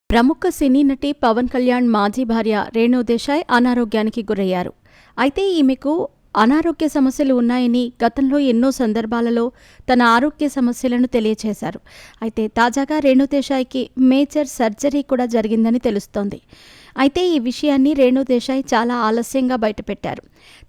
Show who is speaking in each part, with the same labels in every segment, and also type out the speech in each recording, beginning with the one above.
Speaker 1: ప్రముఖ సినీ నటి పవన్ కళ్యాణ్ మాజీ భార్య రేణు దేశాయ్ అనారోగ్యానికి గురయ్యారు. అయితే ఈమెకు అనారోగ్య సమస్యలు ఉన్నాయని గతంలో ఎన్నో సందర్భాలలో తన ఆరోగ్య సమస్యలను తెలియచేశారు. అయితే తాజాగా రేణు దేశాయ్కి మేజర్ సర్జరీ కూడా జరిగిందని తెలుస్తోంది. అయితే ఈ విషయాన్ని రేణు దేశాయ్ చాలా ఆలస్యంగా బయటపెట్టారు.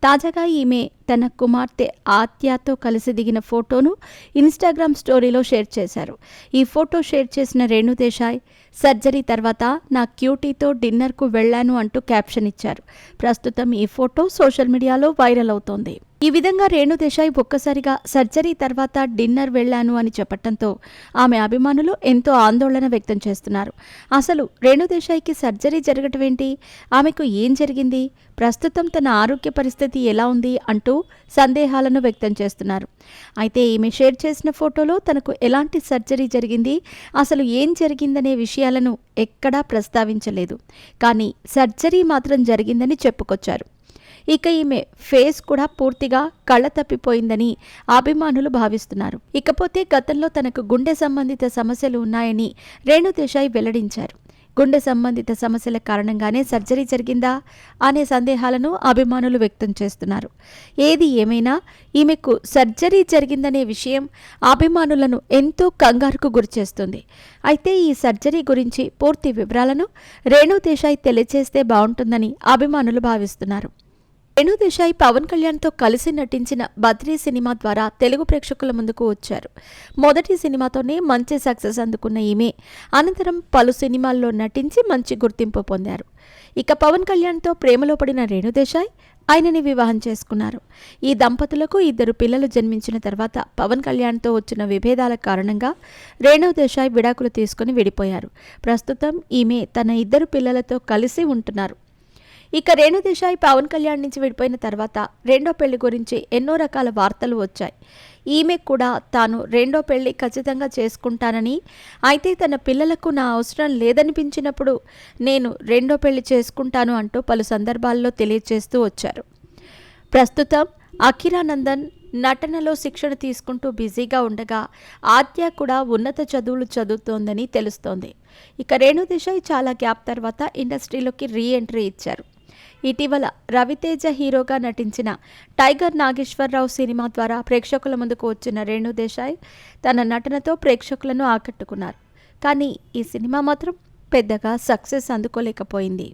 Speaker 1: తాజాగా ఈమె తన కుమార్తె ఆత్యాతో కలిసి దిగిన ఫోటోను ఇన్స్టాగ్రామ్ స్టోరీలో షేర్ చేశారు. ఈ ఫోటో షేర్ చేసిన రేణు దేశాయ్, సర్జరీ తర్వాత నా క్యూటీతో డిన్నర్కు వెళ్లాను అంటూ క్యాప్షన్ ఇచ్చారు. ప్రస్తుతం ఈ ఫోటో సోషల్ మీడియాలో వైరల్ అవుతోంది. ఈ విధంగా రేణు దేశాయ్ ఒక్కసారిగా సర్జరీ తర్వాత డిన్నర్ వెళ్లాను అని చెప్పడంతో ఆమె అభిమానులు ఎంతో ఆందోళన వ్యక్తం చేస్తున్నారు. అసలు రేణు దేశాయ్కి సర్జరీ జరగటం ఏంటి? ఆమెకు ఏం జరిగింది? ప్రస్తుతం తన ఆరోగ్య పరిస్థితి ఎలా ఉంది అంటూ సందేహాలను వ్యక్తం చేస్తున్నారు. అయితే ఈమె షేర్ చేసిన ఫోటోలో తనకు ఎలాంటి సర్జరీ జరిగింది, అసలు ఏం జరిగిందనే విషయాలను ఎక్కడా ప్రస్తావించలేదు. కానీ సర్జరీ మాత్రం జరిగిందని చెప్పుకొచ్చారు. ఇక ఈమె ఫేస్ కూడా పూర్తిగా కళ్ళ తప్పిపోయిందని అభిమానులు భావిస్తున్నారు. ఇకపోతే గతంలో తనకు గుండె సంబంధిత సమస్యలు ఉన్నాయని రేణు దేశాయ్ వెల్లడించారు. గుండె సంబంధిత సమస్యల కారణంగానే సర్జరీ జరిగిందా అనే సందేహాలను అభిమానులు వ్యక్తం చేస్తున్నారు. ఏది ఏమైనా ఈమెకు సర్జరీ జరిగిందనే విషయం అభిమానులను ఎంతో కంగారుకు గురిచేస్తుంది. అయితే ఈ సర్జరీ గురించి పూర్తి వివరాలను రేణు దేశాయ్ తెలియజేస్తే బాగుంటుందని అభిమానులు భావిస్తున్నారు. రేణు దేశాయ్ పవన్ కళ్యాణ్తో కలిసి నటించిన బద్రీ సినిమా ద్వారా తెలుగు ప్రేక్షకుల ముందుకు వచ్చారు. మొదటి సినిమాతోనే మంచి సక్సెస్ అందుకున్న ఈమె అనంతరం పలు సినిమాల్లో నటించి మంచి గుర్తింపు పొందారు. ఇక పవన్ కళ్యాణ్తో ప్రేమలో పడిన రేణు దేశాయ్ ఆయనని వివాహం చేసుకున్నారు. ఈ దంపతులకు 2 పిల్లలు జన్మించిన తర్వాత పవన్ కళ్యాణ్తో వచ్చిన విభేదాల కారణంగా రేణు దేశాయ్ విడాకులు తీసుకుని విడిపోయారు. ప్రస్తుతం ఈమె తన 2 పిల్లలతో కలిసి ఉంటున్నారు. ఇక రేణు దేశాయ్ పవన్ కళ్యాణ్ నుంచి విడిపోయిన తర్వాత రెండో పెళ్లి గురించి ఎన్నో రకాల వార్తలు వచ్చాయి. ఈమె కూడా తాను రెండో పెళ్లి ఖచ్చితంగా చేసుకుంటానని, అయితే తన పిల్లలకు నా అవసరం లేదనిపించినప్పుడు నేను రెండో పెళ్లి చేసుకుంటాను అంటూ పలు సందర్భాల్లో తెలియజేస్తూ వచ్చారు. ప్రస్తుతం అఖిరానందన్ నటనలో శిక్షణ తీసుకుంటూ బిజీగా ఉండగా ఆద్య కూడా ఉన్నత చదువులు చదువుతోందని తెలుస్తోంది. ఇక రేణు దేశాయ్ చాలా గ్యాప్ తర్వాత ఇండస్ట్రీలోకి రీ ఎంట్రీ ఇచ్చారు. ఇటీవల రవితేజ హీరోగా నటించిన టైగర్ నాగేశ్వరరావు సినిమా ద్వారా ప్రేక్షకుల ముందుకు వచ్చిన రేణు దేశాయ్ తన నటనతో ప్రేక్షకులను ఆకట్టుకున్నారు. కానీ ఈ సినిమా మాత్రం పెద్దగా సక్సెస్ అందుకోలేకపోయింది.